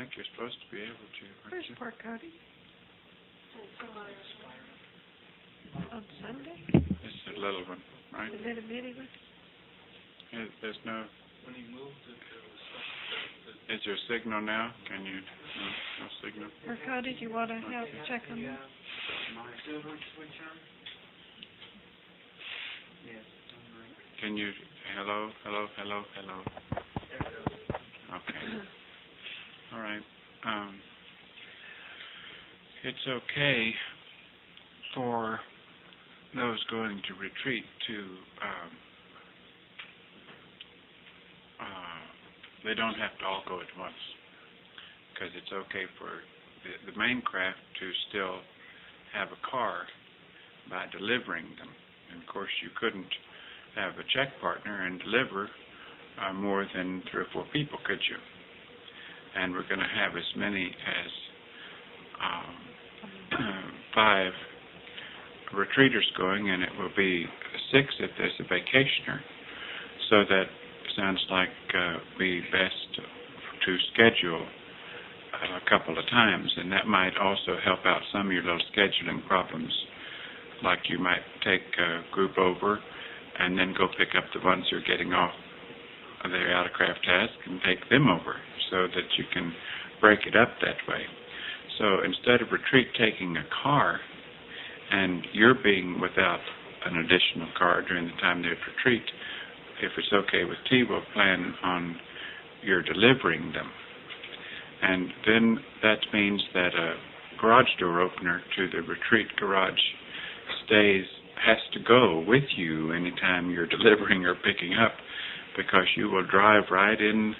think you're supposed to be able to. Where's Port Cody? On Sunday? It's a little one, right? The little bitty one? There's no... When he moved it, there was... Is there a signal now? Can you... No signal? Port Cody, do you want to help check on that? Silver switch on? Yes. Can you... Hello? Okay. All right. It's okay for those going to retreat to... they don't have to all go at once, because it's okay for the main craft to still have a car by delivering them. And of course, you couldn't have a check partner and deliver more than 3 or 4 people, could you? And we're going to have as many as 5 retreaters going, and it will be 6 if there's a vacationer. So that sounds like be best to schedule a couple of times, and that might also help out some of your little scheduling problems. Like you might take a group over and then go pick up the ones who are getting off their out-of-craft task and take them over, so that you can break it up that way. So instead of retreat taking a car, and you're being without an additional car during the time they're at retreat, if it's okay with T, we'll plan on your delivering them. And then that means that a garage door opener to the retreat garage has to go with you anytime you're delivering or picking up, because you will drive right in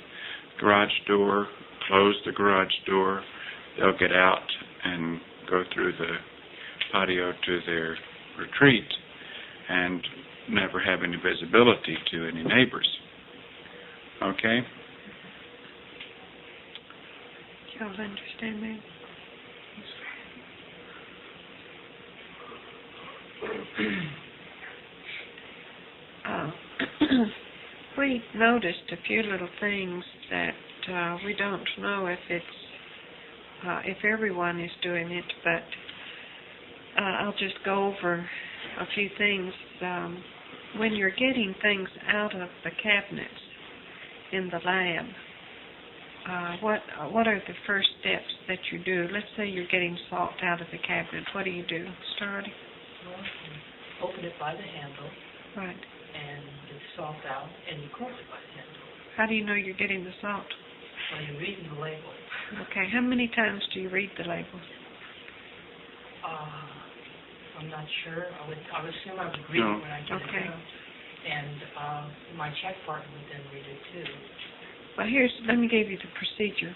the garage door, close the garage door, they'll get out and go through the patio to their retreat and never have any visibility to any neighbors. Okay? Y'all understand that? We noticed a few little things that we don't know if everyone is doing it, but I'll just go over a few things. When you're getting things out of the cabinets in the lab, what are the first steps that you do? Let's say you're getting salt out of the cabinet. What do you do? Start? Well, open it by the handle. Right. And get the salt out, and you close it by the handle. How do you know you're getting the salt? Well, you're reading the label. Okay. How many times do you read the label? I'm not sure. I would assume I would read it when I get it out. And my check partner would then read it too. Well, let me give you the procedure.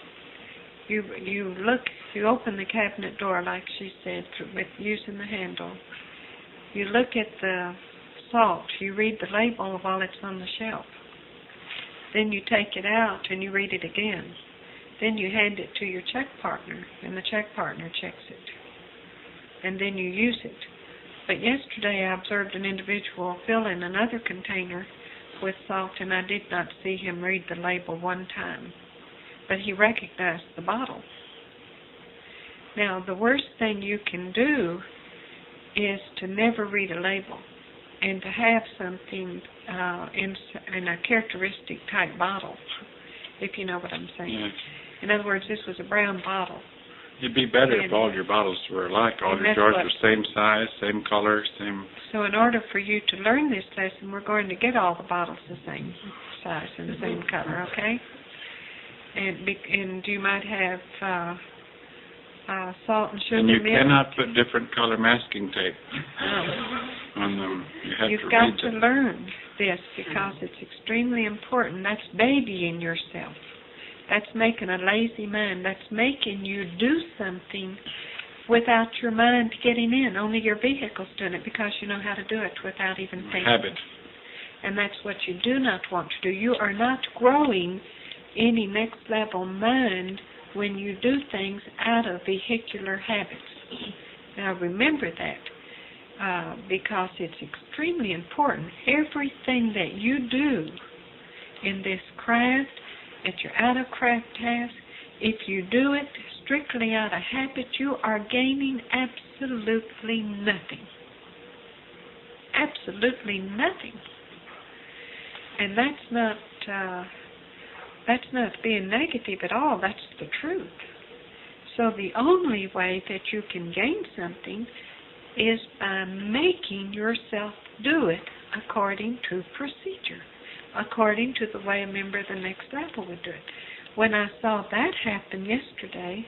You open the cabinet door, like she said, with using the handle. You look at the salt. You read the label while it's on the shelf. Then you take it out and you read it again. Then you hand it to your check partner, and the check partner checks it. And then you use it. But yesterday I observed an individual fill in another container with salt, and I did not see him read the label one time. But he recognized the bottle. Now, the worst thing you can do is to never read a label and to have something in a characteristic type bottle, if you know what I'm saying. Yeah. In other words, this was a brown bottle. It'd be better if all your bottles were alike. All your jars were same size, same color, same... So in order for you to learn this lesson, we're going to get all the bottles the same size and the same color, okay? And you might have salt and sugar. And you milk. cannot put different color masking tape on them. You've got to learn this because it's extremely important. That's babying yourself. That's making a lazy mind. That's making you do something without your mind getting in. Only your vehicle's doing it because you know how to do it without even thinking. Habit. And that's what you do not want to do. You are not growing any next level mind when you do things out of vehicular habits. Now remember that because it's extremely important. Everything that you do in this craft, at your out-of-craft task, If you do it strictly out of habit, you are gaining absolutely nothing. Absolutely nothing. And that's not being negative at all. That's the truth. So the only way that you can gain something is by making yourself do it according to procedure, according to the way a member of the next level would do it. When I saw that happen yesterday,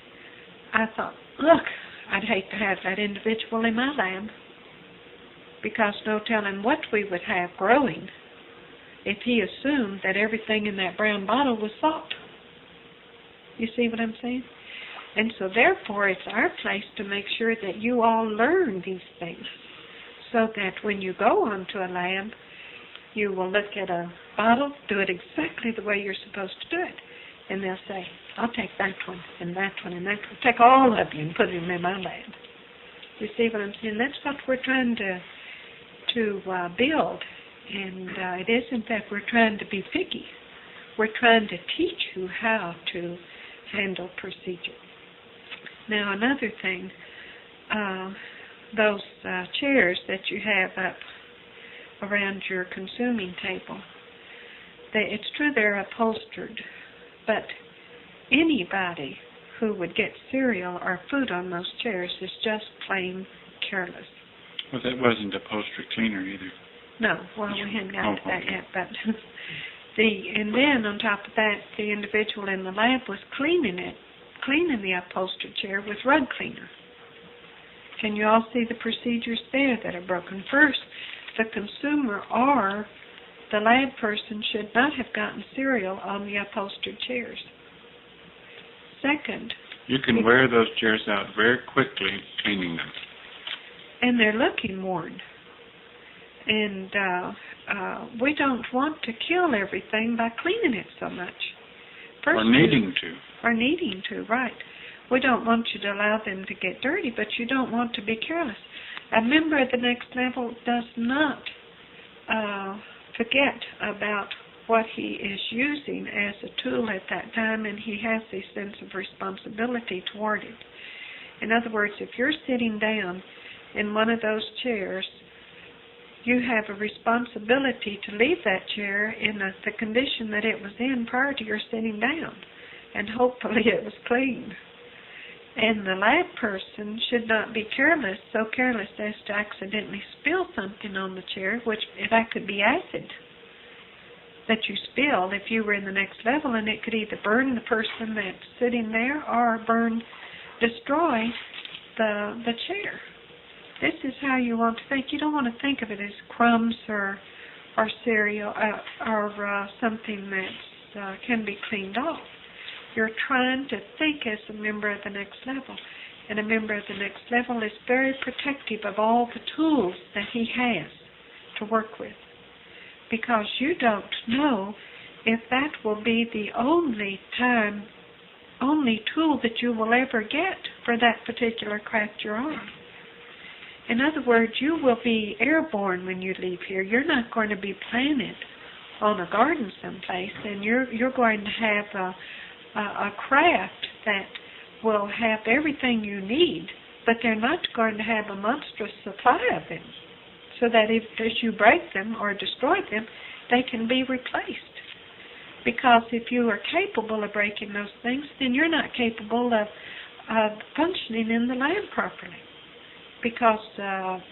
I thought, look, I'd hate to have that individual in my lab, because no telling what we would have growing if he assumed that everything in that brown bottle was salt. You see what I'm saying? And so therefore it's our place to make sure that you all learn these things, so that when you go onto a lab, you will look at a bottle, do it exactly the way you're supposed to do it. And they'll say, I'll take that one and that one and that one. Take all of you and put them in my lab. You see what I'm saying? That's what we're trying to build. And it isn't that we're trying to be picky. We're trying to teach you how to handle procedure. Now, another thing, those chairs that you have up around your consuming table, it's true they're upholstered, but anybody who would get cereal or food on those chairs is just plain careless. Well, that wasn't upholstery cleaner either. No, well, we hadn't got to that yet, but and then on top of that, the individual in the lab was cleaning the upholstered chair with rug cleaner. Can you all see the procedures there that are broken? First, the consumer or the lab person should not have gotten cereal on the upholstered chairs. Second, you can wear those chairs out very quickly cleaning them. And they're looking worn. And we don't want to kill everything by cleaning it so much. First, or needing to. Or needing to, right. We don't want you to allow them to get dirty, but you don't want to be careless. A member of the next level does not forget about what he is using as a tool at that time, and he has a sense of responsibility toward it. In other words, if you're sitting down in one of those chairs, you have a responsibility to leave that chair in the condition that it was in prior to your sitting down, and hopefully it was clean. And the lab person should not be careless, so careless as to accidentally spill something on the chair, which that could be acid that you spilled if you were in the next level, and it could either burn the person that's sitting there or destroy the chair. This is how you want to think. You don't want to think of it as crumbs or cereal or something that can be cleaned off. You're trying to think as a member of the next level. And a member of the next level is very protective of all the tools that he has to work with, because you don't know if that will be the only tool that you will ever get for that particular craft you're on. In other words, you will be airborne when you leave here. You're not going to be planted on a garden someplace, and you're going to have a craft that will have everything you need, but they're not going to have a monstrous supply of them, so that if you break them or destroy them, they can be replaced. Because if you are capable of breaking those things, then you're not capable of functioning in the lab properly. Because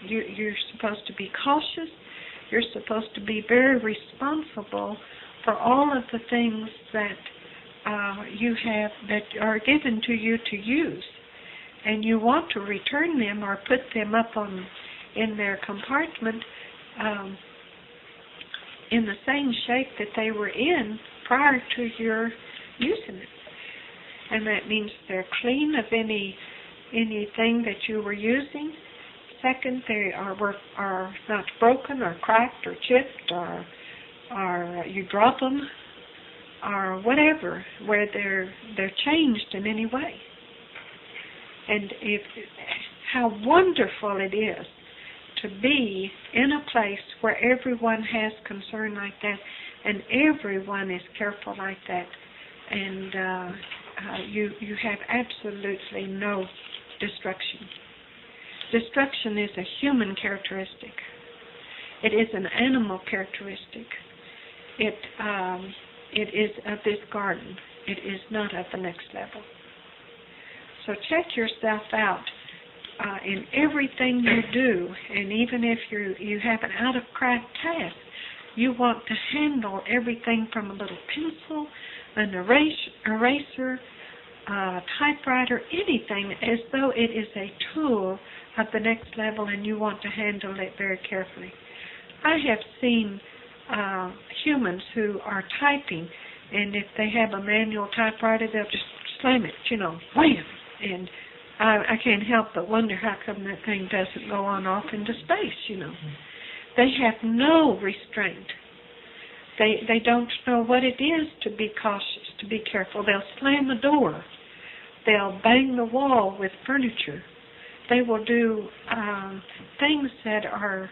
you're supposed to be cautious, you're supposed to be very responsible for all of the things that you have that are given to you to use, and you want to return them or put them up in their compartment in the same shape that they were in prior to your using it. And that means they're clean of anything that you were using. Second, they are not broken or cracked or chipped or you drop them or whatever, where they're changed in any way. And how wonderful it is to be in a place where everyone has concern like that and everyone is careful like that. And you have absolutely no destruction. Destruction is a human characteristic. It is an animal characteristic. It is of this garden. It is not of the next level. So check yourself out in everything you do, and even if you have an out-of-craft task, you want to handle everything from a little pencil, an eraser, typewriter, anything as though it is a tool of the next level, and you want to handle it very carefully. I have seen humans who are typing, and if they have a manual typewriter, they'll just slam it, wham! And I can't help but wonder how come that thing doesn't go on off into space, They have no restraint. They don't know what it is to be cautious, to be careful. They'll slam the door. They'll bang the wall with furniture. They will do things that are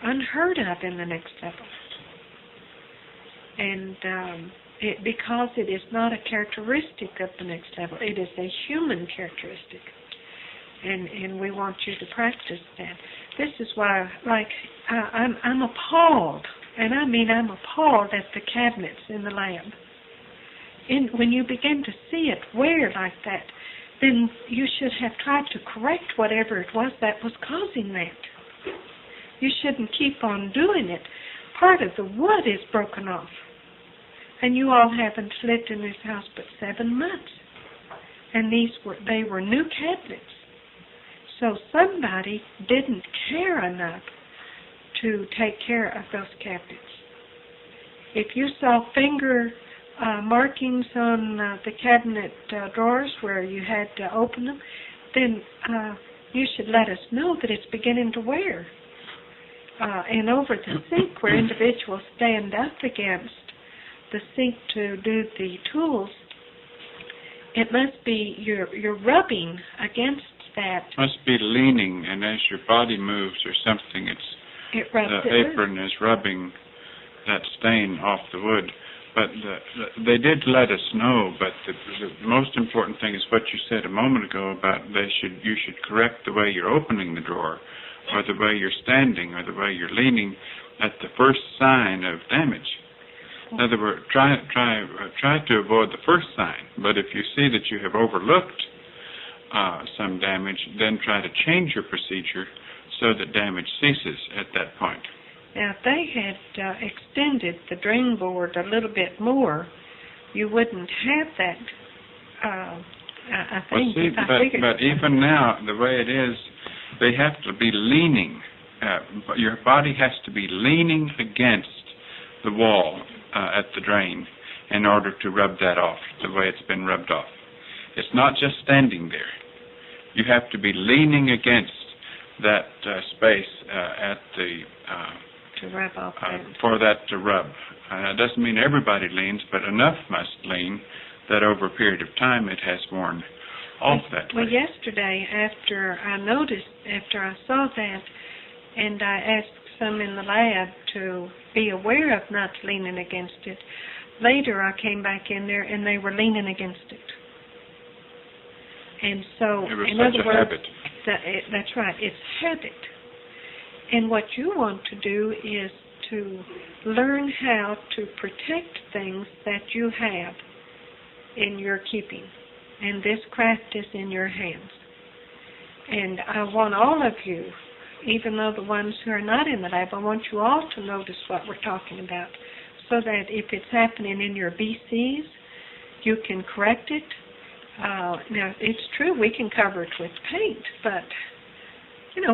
unheard of in the next level. And because it is not a characteristic of the next level, it is a human characteristic. And we want you to practice that. This is why, I'm appalled, and I mean I'm appalled at the cabinets in the lab. When you begin to see it wear like that, then you should have tried to correct whatever it was that was causing that. You shouldn't keep on doing it. Part of the wood is broken off. And you all haven't lived in this house but 7 months. And they were new cabinets. So somebody didn't care enough to take care of those cabinets. If you saw finger markings on the cabinet drawers where you had to open them, then you should let us know that it's beginning to wear. And over the sink where individuals stand up against the sink to do the tools, it must be you're rubbing against that. Must be leaning, and as your body moves or something, the apron is rubbing that stain off the wood. But they did let us know. But the most important thing is what you said a moment ago about you should correct the way you're opening the drawer, or the way you're standing, or the way you're leaning at the first sign of damage. In other words, try to avoid the first sign. But if you see that you have overlooked some damage, then try to change your procedure so that damage ceases at that point. Now, if they had extended the drain board a little bit more, you wouldn't have that. I think. But even now, the way it is, they have to be leaning. Your body has to be leaning against the wall at the drain in order to rub that off the way it's been rubbed off. It's not just standing there. You have to be leaning against that space at the to rub off for that to rub. It doesn't mean everybody leans, but enough must lean that over a period of time it has worn off that way. Well, yesterday after I saw that, and I asked some in the lab to be aware of not leaning against it. Later I came back in there and they were leaning against it. And so, in other words, habit. That's right, it's habit. And what you want to do is to learn how to protect things that you have in your keeping. And this craft is in your hands. And I want all of you, even though the ones who are not in the lab, I want you all to notice what we're talking about, so that if it's happening in your BCs, you can correct it. Now, it's true we can cover it with paint, but,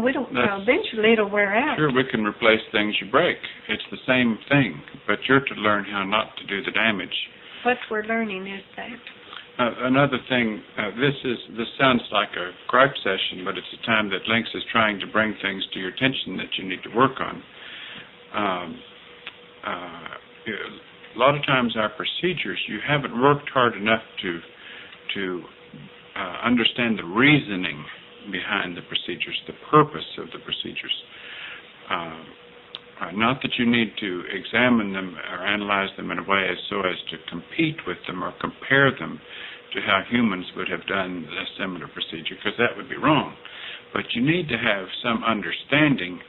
we don't know. Eventually it'll wear out. Sure, we can replace things you break. It's the same thing, but you're to learn how not to do the damage. What we're learning is that. Another thing, this sounds like a gripe session, but it's a time that Lynx is trying to bring things to your attention that you need to work on. A lot of times our procedures, you haven't worked hard enough to understand the reasoning behind the procedures, the purpose of the procedures. Not that you need to examine them or analyze them in a way so as to compete with them or compare them to how humans would have done a similar procedure, because that would be wrong. But you need to have some understanding,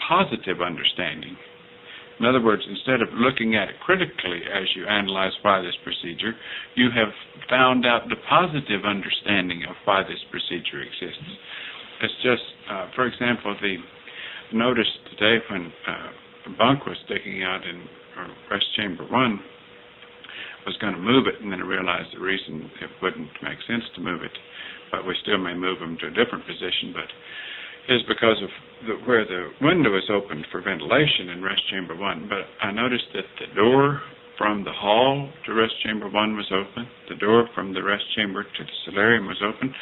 positive understanding. In other words, instead of looking at it critically as you analyze why this procedure, you have found out the positive understanding of why this procedure exists. It's just, for example, the notice today when Bunk was sticking out in breast chamber 1 was going to move it, and then I realized the reason it wouldn't make sense to move it, but we still may move them to a different position, but is because of where the window is opened for ventilation in rest chamber 1. But I noticed that the door from the hall to rest chamber 1 was open, the door from the rest chamber to the solarium was open,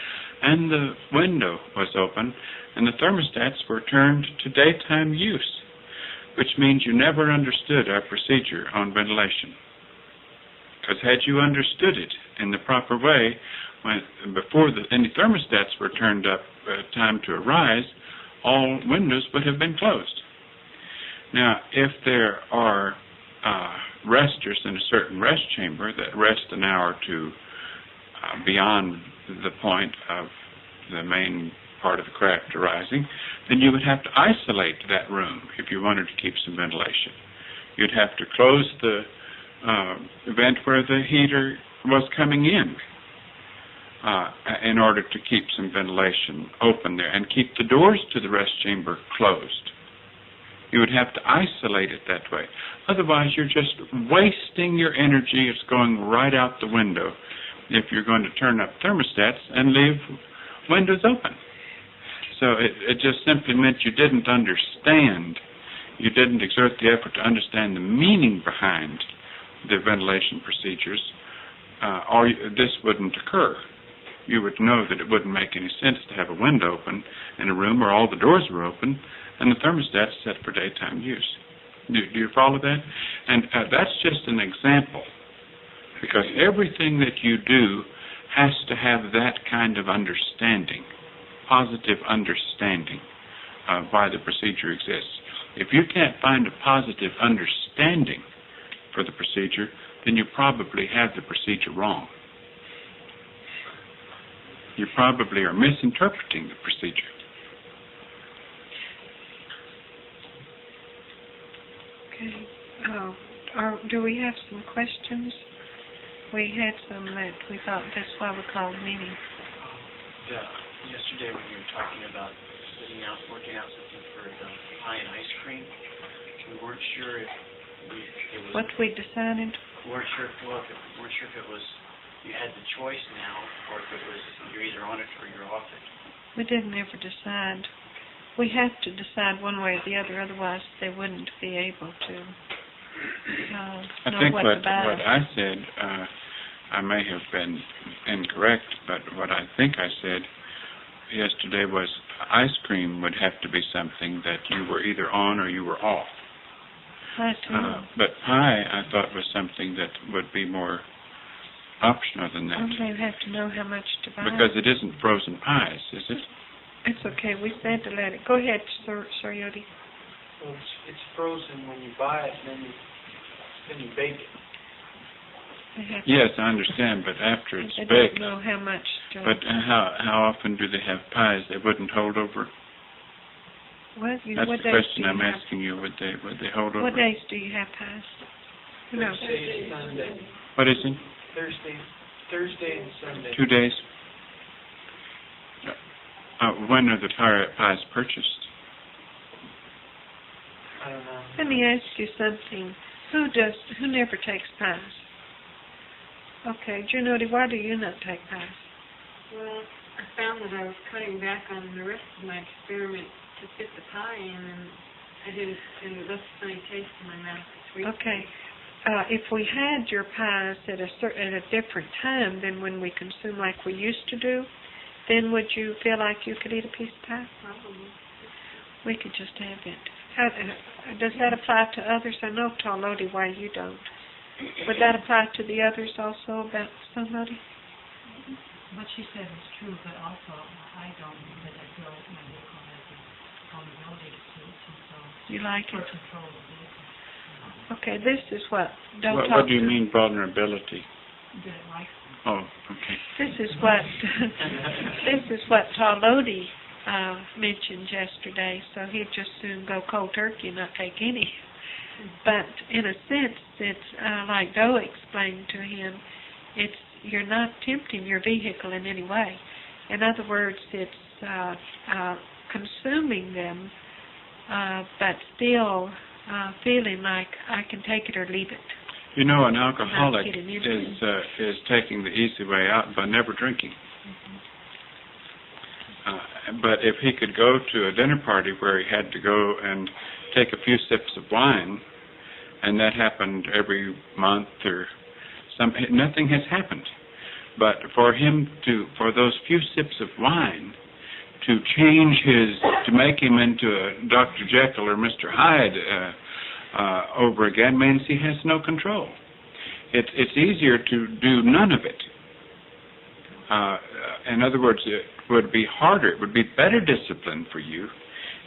and the window was open, and the thermostats were turned to daytime use, which means you never understood our procedure on ventilation. Because had you understood it in the proper way, before any thermostats were turned up time to arise, all windows would have been closed. Now, if there are resters in a certain rest chamber that rest an hour or two beyond the point of the main part of the craft arising, then you would have to isolate that room if you wanted to keep some ventilation. You'd have to close the vent where the heater was coming in order to keep some ventilation open there and keep the doors to the rest chamber closed. You would have to isolate it that way. Otherwise, you're just wasting your energy. It's going right out the window if you're going to turn up thermostats and leave windows open. So it just simply meant you didn't understand. You didn't exert the effort to understand the meaning behind the ventilation procedures, or this wouldn't occur. You would know that it wouldn't make any sense to have a window open in a room where all the doors were open and the thermostat set for daytime use. Do you follow that? And that's just an example, because everything that you do has to have that kind of understanding, positive understanding of why the procedure exists. If you can't find a positive understanding for the procedure, then you probably have the procedure wrong. You probably are misinterpreting the procedure. Okay. Do we have some questions? We had some that we thought that's why we called a meeting. Yesterday when you were talking about working out something for the pie and ice cream, we weren't sure if it was... What we decided? We weren't sure if it was you had the choice now, or if it was you're either on it or you're off it. We didn't ever decide. We have to decide one way or the other, otherwise they wouldn't be able to I know think what what about. I said, I may have been incorrect, but what I think I said yesterday was ice cream would have to be something that you were either on or you were off. I too. But pie, I thought, was something that would be more optional than that. They have to know how much to buy. Because it isn't frozen pies, is it? It's okay. We said to let it. Go ahead, Sir Yodi. Well, it's frozen when you buy it, and then you bake it. Yes, I understand, but after it's they baked. Don't know how much to... But how often do they have pies? They wouldn't hold over? That's the question I'm asking you. Would they hold over? What days do you have pies? No. Thursday and Sunday. What is it? Thursday and Sunday. 2 days. When are the pies purchased? I don't know. Let me ask you something. Who never takes pies? Okay, Junody, why do you not take pies? Well, I found that I was cutting back on the rest of my experiment to fit the pie in, and it left a funny taste in my mouth. Okay. If we had your pies at a different time than when we consume like we used to do, then would you feel like you could eat a piece of pie? Probably. We could just have it. Does that apply to others? I know, Lodi, why you don't. Would that apply to the others also about somebody? What she said is true, but also I don't, because I feel my vocal has from elevated suites, and so You like for it? control of the vehicle. Okay, this is what, don't What talk do you to- mean vulnerability? Did it like Oh, okay. This is what, this is what Todd Lodi, mentioned yesterday, so he'd just soon go cold turkey and not take any. But in a sense, it's, like Doe explained to him, you're not tempting your vehicle in any way. In other words, it's, consuming them, but still, feeling like I can take it or leave it. You know, an alcoholic getting is into is taking the easy way out by never drinking. But if he could go to a dinner party where he had to go and take a few sips of wine, and that happened every month or something, nothing has happened. But for those few sips of wine to to make him into a Dr. Jekyll or Mr. Hyde over again means he has no control. It's easier to do none of it. In other words, it would be harder, it would be better discipline for you,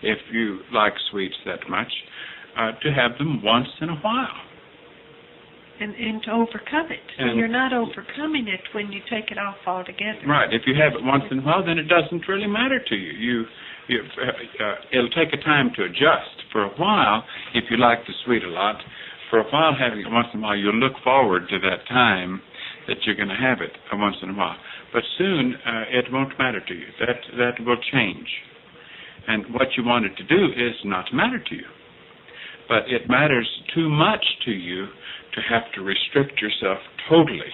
if you like sweets that much, to have them once in a while. And to overcome it. So And- you're not overcoming it when you take it off altogether. Right. If you have it once in a while, then it doesn't really matter to you. It'll take a time to adjust. For a while, if you like the sweet a lot, for a while having it once in a while, you'll look forward to that time that you're going to have it once in a while. But soon, it won't matter to you. That will change. And what you want it to do is not matter to you. But it matters too much to you to have to restrict yourself totally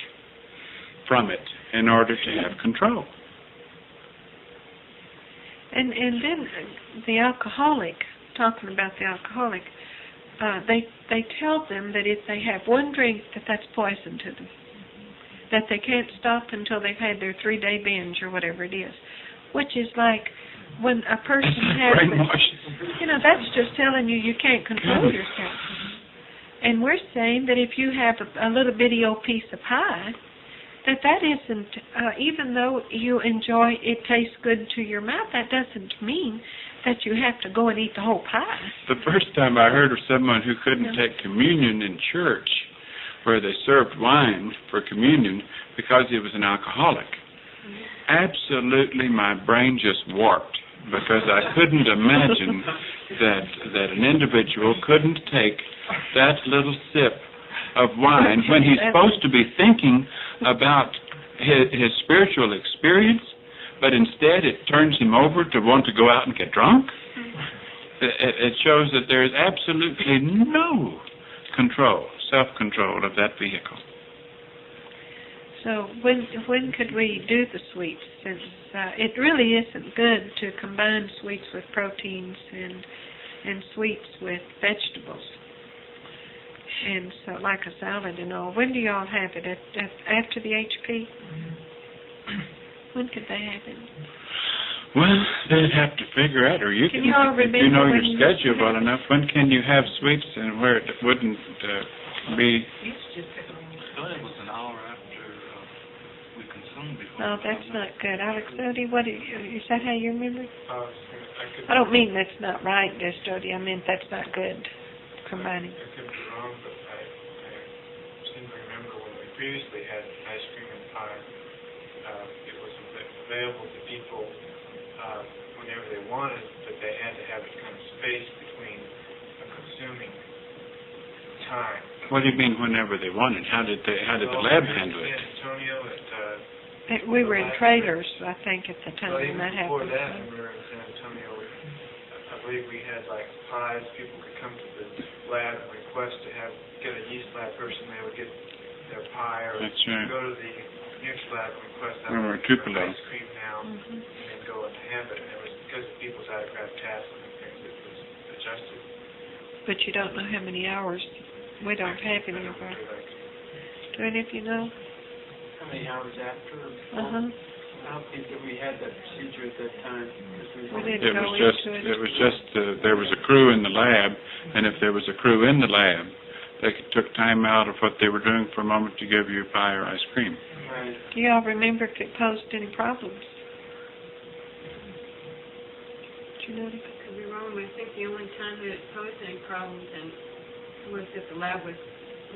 from it in order to have control. And then the alcoholic, talking about the alcoholic, they tell them that if they have one drink, that's poison to them. That they can't stop until they've had their 3-day binge or whatever it is. Which is like when a person has it, that's just telling you can't control yourself. And we're saying that if you have a little bitty old piece of pie, that isn't, even though you enjoy, it tastes good to your mouth, that doesn't mean that you have to go and eat the whole pie. The first time I heard of someone who couldn't take communion in church, where they served wine for communion because he was an alcoholic, absolutely my brain just warped, because I couldn't imagine that an individual couldn't take that little sip of wine when he's supposed to be thinking about his spiritual experience, but instead it turns him over to want to go out and get drunk. It shows that there is absolutely no control, self-control of that vehicle. So when could we do the sweets? Since it really isn't good to combine sweets with proteins and sweets with vegetables. And so like a salad and all. When do y'all have it? After the HP? When could they have it? Well, they'd have to figure out, or you Can can, you all if you know remember your when you schedule used to well have it? enough, when can you have sweets and where it wouldn't be... It's just that It was an hour after we consumed it. No, that's not good. Alex Odie, is that how you remember? I don't mean that's not right, just Odie. I mean that's not good, combining. I could be wrong, but I seem to remember when we previously had ice cream and pie, it was available to people whenever they wanted, but they had to have it kind of spaced between a consuming time. What do you mean whenever they wanted? How did the lab handle it? San Antonio We were in trailers, I think, at the time well, when even that before happened. that, when we were in San Antonio, I believe we had like pies. People could come to the lab and request to get a yeast lab person. They would get their pie, or That's right. go to the next lab and request We were Tupelo. ice cream now, Mhm. and then go and have it. And it was because of people's autograph tasks and things, it was adjusted. But you don't know how many hours. We don't have any of our. Do any of you know? How many hours after? Uh-huh. I don't think that we had that procedure at that time. We didn't It go was into it. just there was a crew in the lab, and if there was a crew in the lab, they took time out of what they were doing for a moment to give you pie or ice cream. Right. Do y'all remember if it posed any problems? Do you know? be wrong, but I think the only time that it posed any problems then was if the lab was,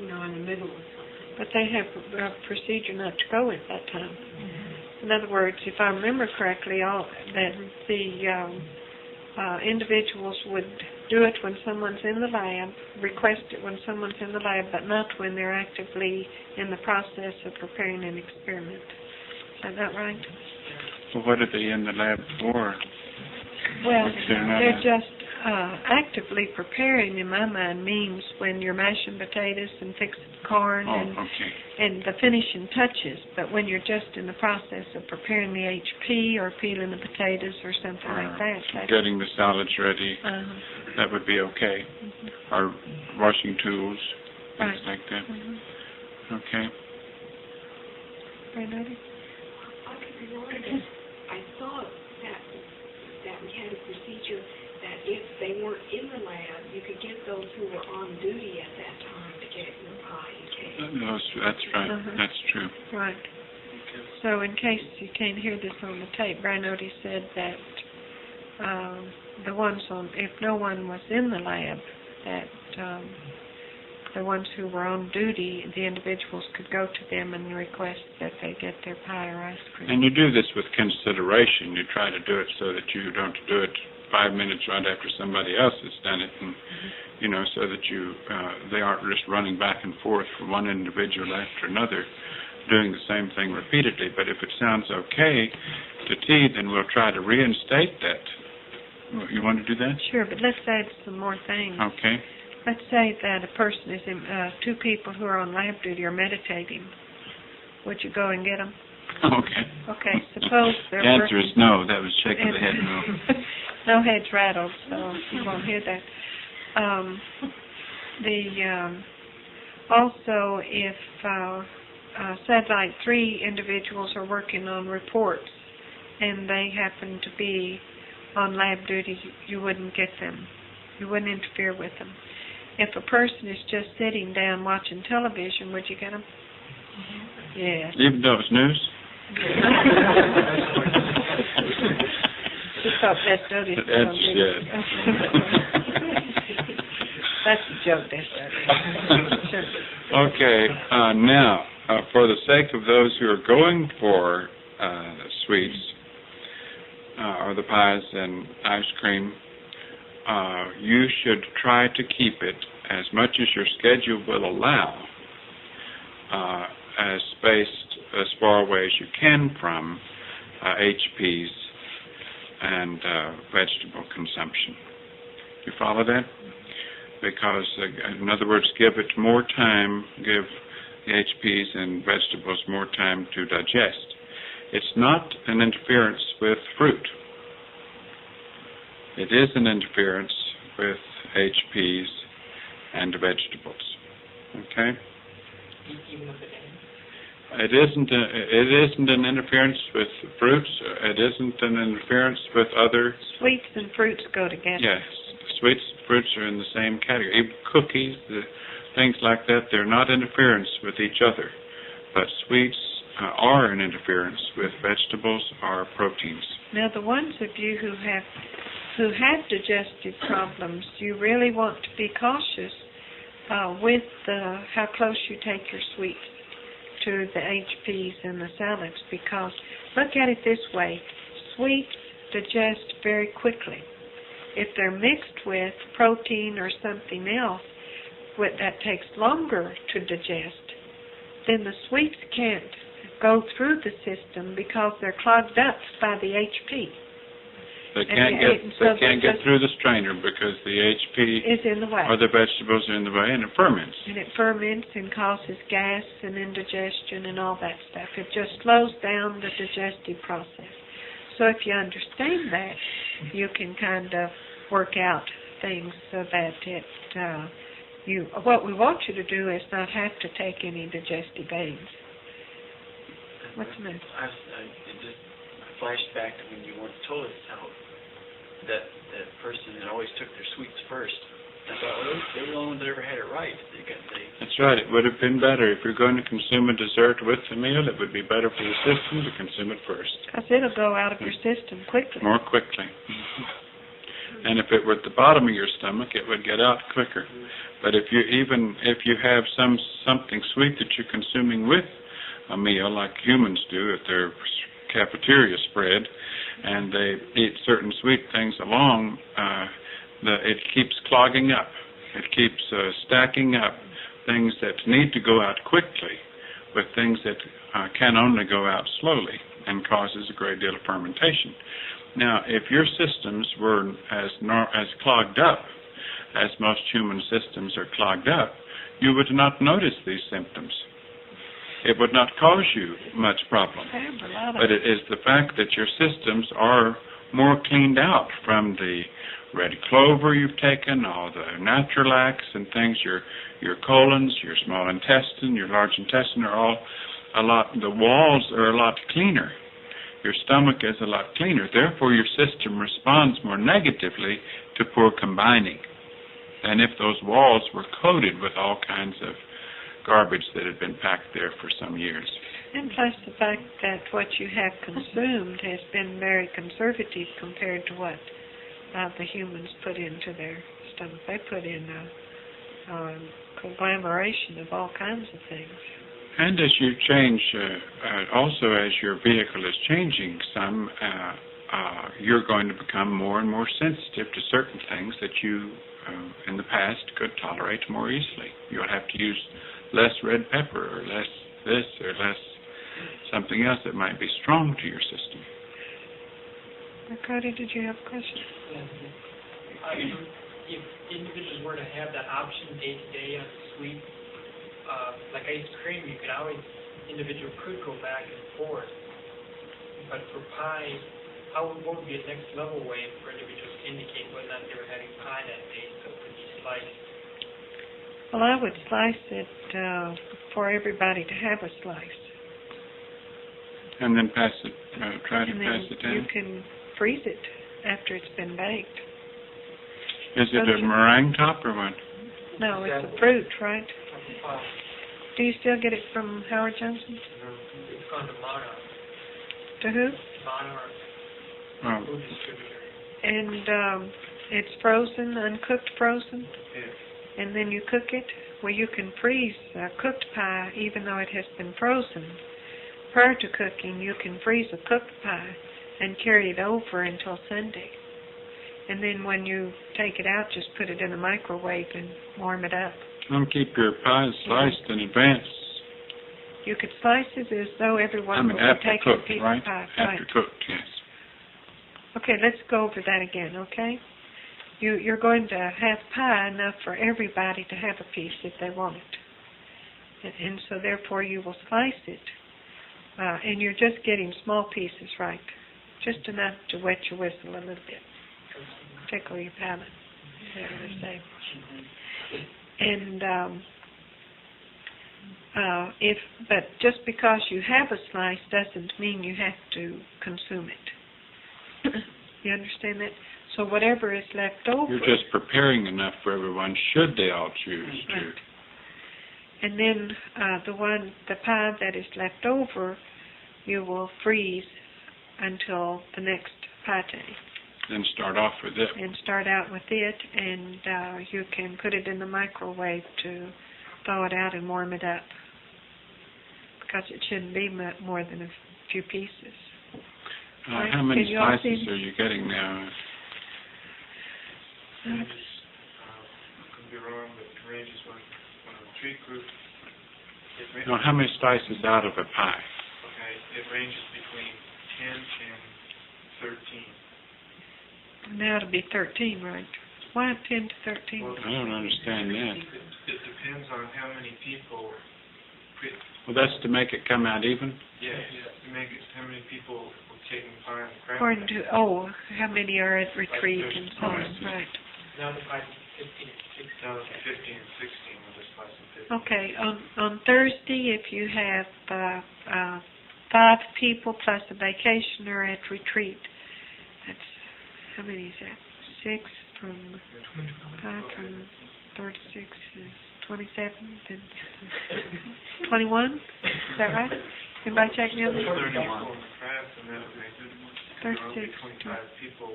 in the middle of something. But they have a procedure not to go at that time. In other words, if I remember correctly, that the individuals would do it when someone's in the lab, request it when someone's in the lab, but not when they're actively in the process of preparing an experiment. Is that right? Well, what are they in the lab for? Well, They're they're just actively preparing, in my mind, means when you're mashing potatoes and fixing corn and the finishing touches. But when you're just in the process of preparing the HP or peeling the potatoes or something like that. Getting the salads ready, that would be okay. Or washing tools, things like that. Okay. Renata? I could be wrong, but I thought that we had a procedure that if they weren't in the lab, you could get those who were on duty at that time to get your pie and cake. That's right. That's true. Right. So in case you can't hear this on the tape, Brian Odie said that if no one was in the lab, that the ones who were on duty, the individuals could go to them and request that they get their pie or ice cream. And you do this with consideration. You try to do it so that you don't do it 5 minutes right after somebody else has done it, and so that they aren't just running back and forth from one individual after another, doing the same thing repeatedly. But if it sounds okay to T, then we'll try to reinstate that. You want to do that? Sure, but let's add some more things. Okay. Let's say that a person is in, two people who are on lab duty are meditating. Would you go and get them? Okay. Okay, suppose they're The answer is no. That was shaking the head no. No heads rattled, so you won't hear that. Also, if said like 3 individuals are working on reports and they happen to be on lab duty, you wouldn't get them. You wouldn't interfere with them. If a person is just sitting down watching television, would you get them? Yes. Even though it's news? Just thought Bess noticed Yes. That's a joke, Bess. Sure. Okay, now, for the sake of those who are going for sweets, or the pies and ice cream, you should try to keep it as much as your schedule will allow, as spaced as far away as you can from HPs and vegetable consumption. You follow that? Because, in other words, give it more time, give the HPs and vegetables more time to digest. It's not an interference with fruit. It is an interference with HPs and vegetables. Okay? It isn't an interference with fruits. It isn't an interference with other... Sweets and fruits go together. Yes. Sweets and fruits are in the same category. Even cookies, things like that, they're not interference with each other. But sweets are an interference with vegetables or proteins. Now, the ones of you who have digestive problems, you really want to be cautious with how close you take your sweets to the HPs and the salads, because look at it this way: sweets digest very quickly. If they're mixed with protein or something else that takes longer to digest, then the sweets can't go through the system because they're clogged up by the HP. They can't get through the strainer because the HP is in the way, or the vegetables are in the way, and it ferments. And it ferments and causes gas and indigestion and all that stuff. It just slows down the digestive process. So if you understand that, you can kind of work out things so that what we want you to do is not have to take any digestive aids. What's the matter? It just flashed back to when you once told us how that person that always took their sweets first. I thought, well, they were the only ones that ever had it right. That's right. It would have been better. If you're going to consume a dessert with the meal, it would be better for the system to consume it first. Because it'll go out of your system quickly. More quickly. And if it were at the bottom of your stomach, it would get out quicker. But if you have something sweet that you're consuming with a meal, like humans do at their cafeteria spread, and they eat certain sweet things along, it keeps clogging up. It keeps stacking up things that need to go out quickly with things that can only go out slowly, and causes a great deal of fermentation. Now, if your systems were as clogged up as most human systems are clogged up, you would not notice these symptoms. It would not cause you much problem. But it is the fact that your systems are more cleaned out from the red clover you've taken, all the Naturalax and things, your colons, your small intestine, your large intestine are all the walls are a lot cleaner. Your stomach is a lot cleaner. Therefore, your system responds more negatively to poor combining than if those walls were coated with all kinds of garbage that had been packed there for some years. And plus the fact that what you have consumed has been very conservative compared to what the humans put into their stomach. They put in a conglomeration of all kinds of things. And as you change, also as your vehicle is changing some, you're going to become more and more sensitive to certain things that you, in the past, could tolerate more easily. You'll have to use less red pepper or less this or less something else that might be strong to your system. Cody, did you have a question? If individuals were to have that option day to day on sweet, like ice cream, individual could go back and forth. But for pie, what would be a next level way for individuals to indicate whether or not they were having pie that day, so it could be sliced? Well, I would slice it for everybody to have a slice. And then try to pass it down? You can freeze it after it's been baked. Is it a meringue top or what? No, it's a fruit, right? Do you still get it from Howard Johnson? It's gone to Monarch. To who? Monarch. Food distributor. And it's frozen, uncooked frozen? Yes. And then you cook it? Well, you can freeze cooked pie even though it has been frozen. Prior to cooking, you can freeze a cooked pie and carry it over until Sunday. And then when you take it out, just put it in the microwave and warm it up. Don't keep your pies sliced in advance. You could slice it as though everyone would after take cooked, a piece right? of pie. After cooked, yes. Okay, let's go over that again, okay? You're going to have pie enough for everybody to have a piece if they want it. And so therefore you will slice it. And you're just getting small pieces, right? Just enough to wet your whistle a little bit. Tickle your palate, as they say. And but just because you have a slice doesn't mean you have to consume it. You understand that? So whatever is left over. You're just preparing enough for everyone, should they all choose to. Right. And then the pie that is left over, you will freeze until the next pie day. Then start off with it. And start out with it, and you can put it in the microwave to thaw it out and warm it up. Because it shouldn't be more than a few pieces. How many slices are you getting now? Could be wrong, but it ranges from a treat group. No, how many slices out of a pie? Okay, it ranges between 10 and 13. Now it'll be 13, right? Why 10 to 13? Well, I don't understand that. It depends on how many people. Well, that's to make it come out even? Yes, to make it how many people were taking pie and crab. According to, how many are at retreat and so on, right. Now the price is 15 and 16. Now it's 15 and 16 with this price of 15. Okay, on Thursday, if you have 5 people plus a vacationer at retreat, that's, how many is that? 6 from 5 from 36 is 27, then 21? Is that right? Anybody check me on that? 31. Crabs and that would make it. there will 36. be 25 people.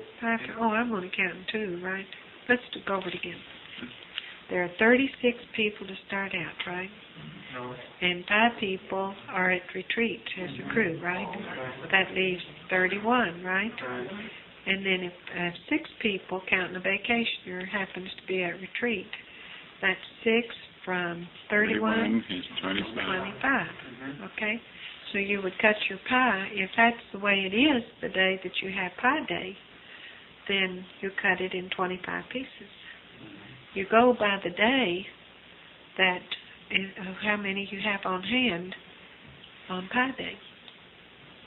Oh, I'm only counting 2, right? Let's go over it again. There are 36 people to start out, right? No, And 5 people are at retreat as a crew, right? That leaves 31, right? right. And then if 6 people, counting the vacationer, happens to be at retreat, that's 6 from 31 is 25. 25. Okay? So you would cut your pie. If that's the way it is the day that you have Pie Day, then you cut it in 25 pieces. You go by the day that how many you have on hand on Pie Day.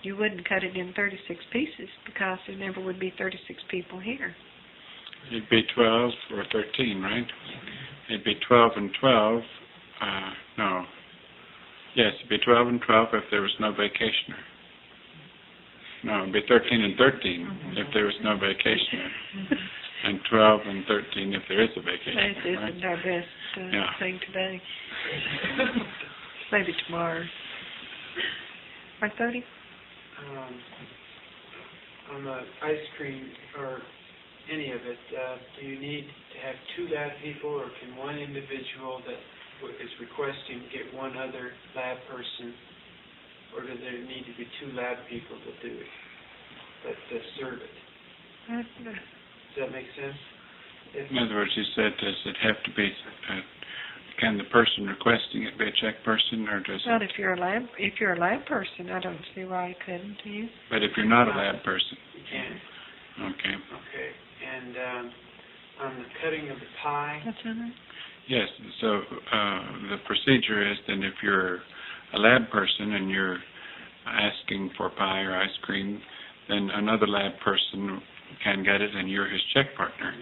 You wouldn't cut it in 36 pieces because there never would be 36 people here. It'd be 12 or 13, right? It'd be 12 and 12. No. Yes, it'd be 12 and 12 if there was no vacationer. No, it'd be 13 and 13 if there was no vacationer. And 12 and 13 if there is a vacation. That isn't our best thing today. Maybe tomorrow. Or 30? On the ice cream or any of it, do you need to have 2 lab people, or can one individual that is requesting get one other lab person, or does there need to be 2 lab people to do it, that serve it? Does that make sense? In other words, you said, does it have to be, can the person requesting it be a check person, or does Well, it? if you're a lab person, I don't see why you couldn't, do you? But if you're not a lab person. You can. Okay. Okay. And on the cutting of the pie, What's in it? Yes, so the procedure is then if you're a lab person and you're asking for pie or ice cream, then another lab person can get it and you're his check partner.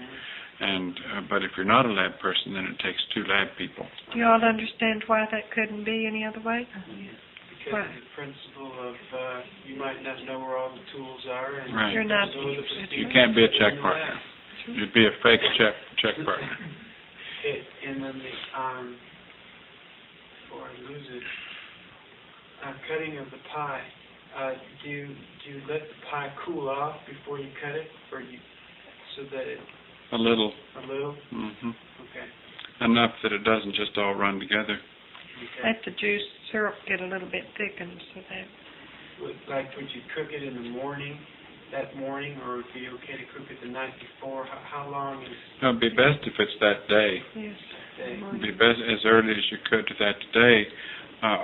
And but if you're not a lab person, then it takes 2 lab people. Do you all understand why that couldn't be any other way? because Right. of the principle of you might not know where all the tools are, and Right. You're not. You can't be a check partner. You'd be a fake check partner. And then the before I lose it, cutting of the pie. Do you let the pie cool off before you cut it, or so that it A little. a little? Hmm. Okay. Enough that it doesn't just all run together. Okay. Let the juice syrup get a little bit thickened so that. Would you cook it in the morning, that morning, or would it be okay to cook it the night before? How long is No, it'd be best if it's that day. Yes. the day? It'd be best as early as you could to that day.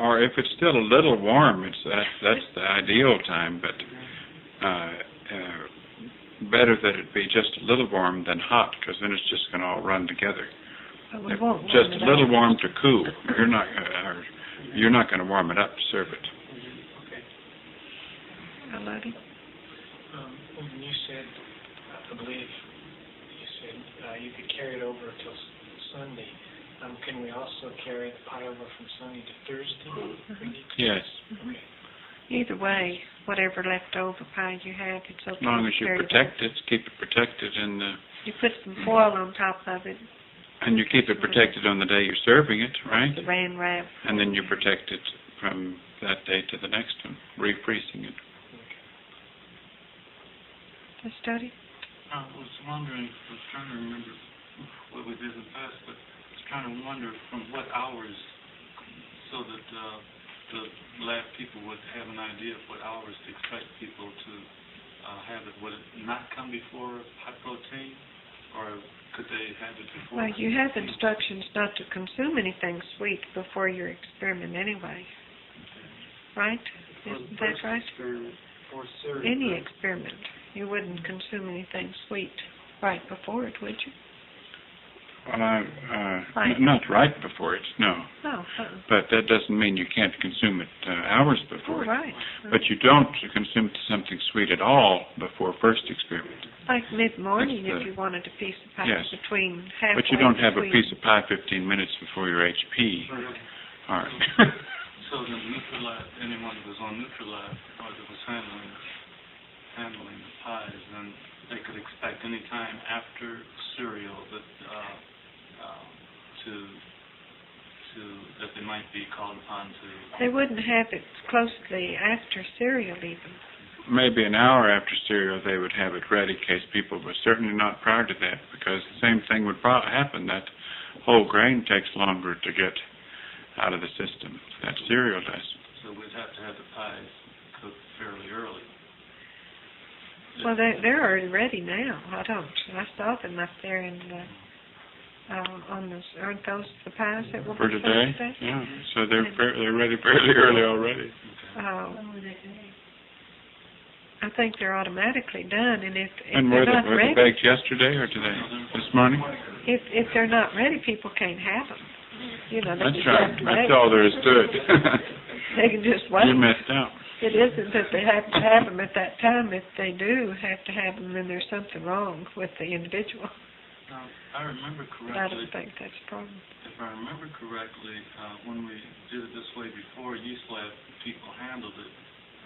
Or if it's still a little warm, that's the ideal time, but better that it be just a little warm than hot, because then it's just going to all run together. But we won't warm Just it a little up. warm to cool. You're not going to warm it up to serve it. Okay. Melody? When you said, I believe you said you could carry it over till Sunday. Can we also carry the pie over from Sunday to Thursday? Yes, Either way, whatever leftover pie you have, it's okay. as long as to you carry it protect it, keep it protected, You put some foil on top of it, and you keep it protected on the day you're serving it, right? saran wrap. And then you protect it from that day to the next one, refreezing it. To study? I was wondering, I was trying to remember what we did in the past, but I was trying to wonder from what hours, so that the lab people would have an idea of what hours to expect people to have it. Would it not come before high protein, or could they have it before? Well, you have instructions not to consume anything sweet before your experiment anyway. Right? Isn't that right? For serving. Any experiment. You wouldn't consume anything sweet right before it, would you? Well, Right. not right before it, no. No. But that doesn't mean you can't consume it hours Oh, before it. right. But you don't consume something sweet at all before first experiment. Like mid-morning That's if you wanted a piece of pie Yes. between halfway But you don't have a between. piece of pie 15 minutes before your HP. All right. So the Nutrilab, anyone that was on Nutrilab or that was handling the pies, then they could expect any time after cereal that that they might be called upon to. They wouldn't have it closely after cereal even. maybe an hour after cereal they would have it ready in case people, but certainly not prior to that, because the same thing would happen. That whole grain takes longer to get out of the system. That cereal does. So we'd have to have the pies cooked fairly early. Well, they're already ready now. I saw them up there in on the, aren't those the pies that will for be today? today? Yeah. So they're ready fairly early already. I think they're automatically done, and if And they're were not they ready, baked yesterday or today? This morning? if they're not ready, people can't have them. You know, they That's just right. have to That's wait. all there is to it. They can just wait. You missed out. It isn't that they have to have them at that time. If they do have to have them, then there's something wrong with the individual. Now, I remember But I don't correctly, think that's a problem. if I remember correctly, when we did it this way before, used to have people handled it,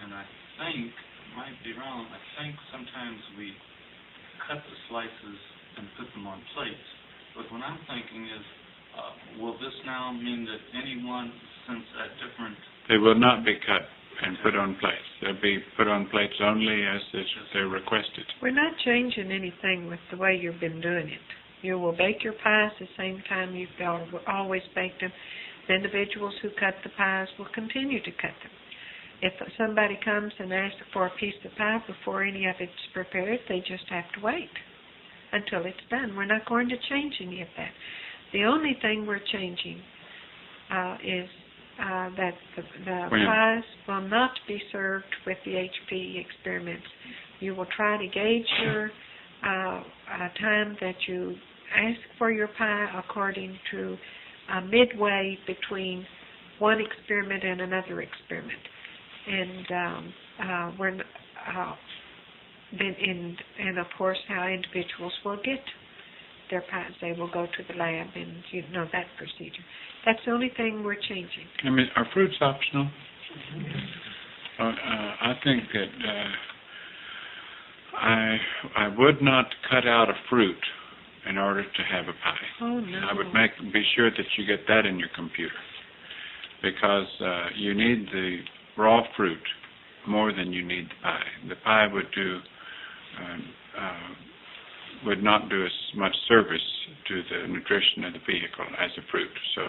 and I think, might be wrong, I think sometimes we cut the slices and put them on plates. But what I'm thinking is, will this now mean that anyone, since at different... They will not be cut and put on plates. They'll be put on plates only as they're requested. We're not changing anything with the way you've been doing it. You will bake your pies the same time you've always baked them. The individuals who cut the pies will continue to cut them. If somebody comes and asks for a piece of pie before any of it's prepared, they just have to wait until it's done. We're not going to change any of that. The only thing we're changing is that the pies will not be served with the HP experiments. You will try to gauge your time that you ask for your pie according to midway between one experiment and another experiment. And and of course how individuals will get their pies. They will go to the lab and you know that procedure. That's the only thing we're changing. I mean, are fruits optional? I think that I would not cut out a fruit in order to have a pie. Oh no. I would be sure that you get that in your computer, because you need the raw fruit more than you need the pie. The pie would not do as much service to the nutrition of the vehicle as a fruit. So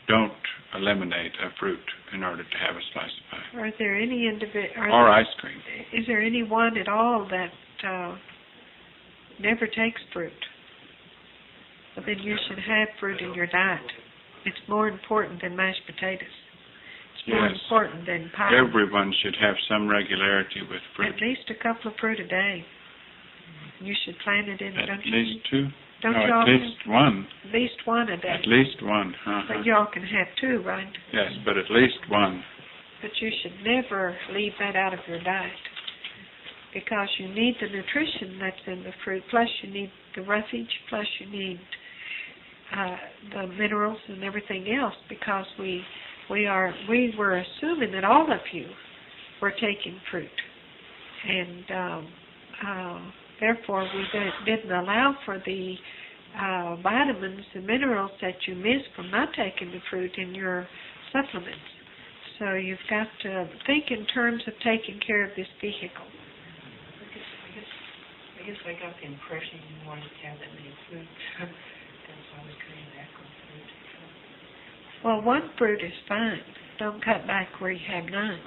don't eliminate a fruit in order to have a slice of pie. Are there any or ice cream. Is there anyone at all that never takes fruit? Well, then you should have fruit in your diet. It's more important than mashed potatoes. It's more important than pie. Everyone should have some regularity with fruit. At least a couple of fruit a day. You should plan it in. At least two? Don't no, y'all at least one. At least one a day. At least one. But y'all can have two, right? Yes, but at least one. But you should never leave that out of your diet, because you need the nutrition that's in the fruit, plus you need the roughage, plus you need the minerals and everything else, because we were assuming that all of you were taking fruit, and therefore we didn't allow for the vitamins and minerals that you miss from not taking the fruit in your supplements. So you've got to think in terms of taking care of this vehicle. I guess I got the impression you wanted to have that many fruits. That's why I was cutting back on fruit. Well, one fruit is fine. Don't cut back where you have none.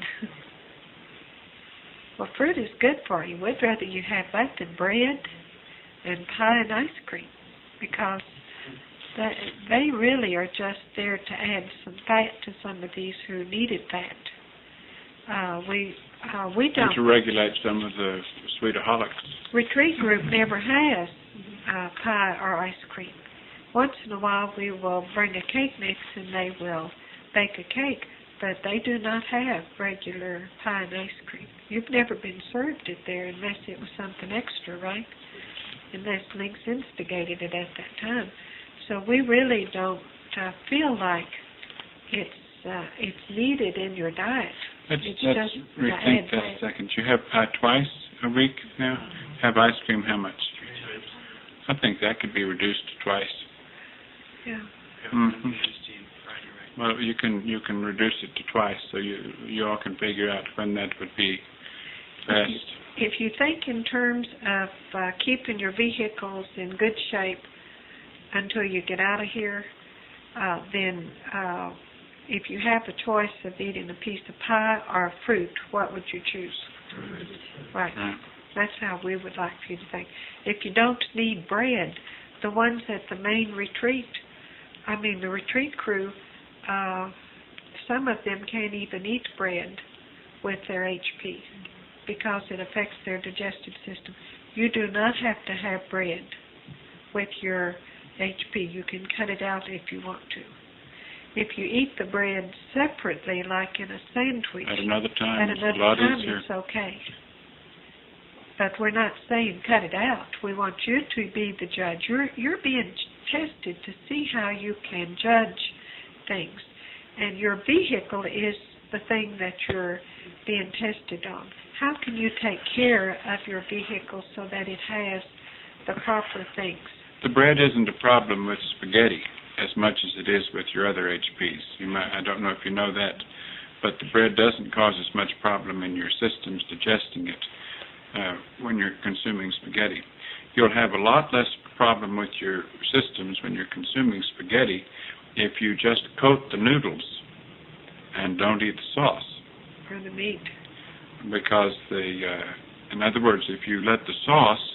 Well, fruit is good for you. We'd rather you have that than bread and pie and ice cream, because they really are just there to add some fat to some of these who needed fat. We don't. And to regulate some of the sweetaholics. Retreat group never has pie or ice cream. Once in a while we will bring a cake mix and they will bake a cake, but they do not have regular pie and ice cream. You've never been served it there unless it was something extra, right? Unless Links instigated it at that time. So we really don't feel like it's needed in your diet. Let's rethink that a second. You have pie twice a week now? Have ice cream how much? I think that could be reduced to twice. Yeah. Mm-hmm. Well, you can reduce it to twice, so you all can figure out when that would be best. If you think in terms of keeping your vehicles in good shape until you get out of here, then if you have a choice of eating a piece of pie or a fruit, what would you choose? Right. That's how we would like for you to think. If you don't need bread, the ones at the main retreat, the retreat crew, some of them can't even eat bread with their HP because it affects their digestive system. You do not have to have bread with your HP. You can cut it out if you want to. If you eat the bread separately, like in a sandwich, at another time it's okay. But we're not saying cut it out. We want you to be the judge. You're being tested to see how you can judge things. And your vehicle is the thing that you're being tested on. How can you take care of your vehicle so that it has the proper things? The bread isn't a problem with spaghetti as much as it is with your other HPs. I don't know if you know that, but the bread doesn't cause as much problem in your systems digesting it when you're consuming spaghetti. You'll have a lot less problem with your systems when you're consuming spaghetti if you just coat the noodles and don't eat the sauce. Or the meat. Because in other words, if you let the sauce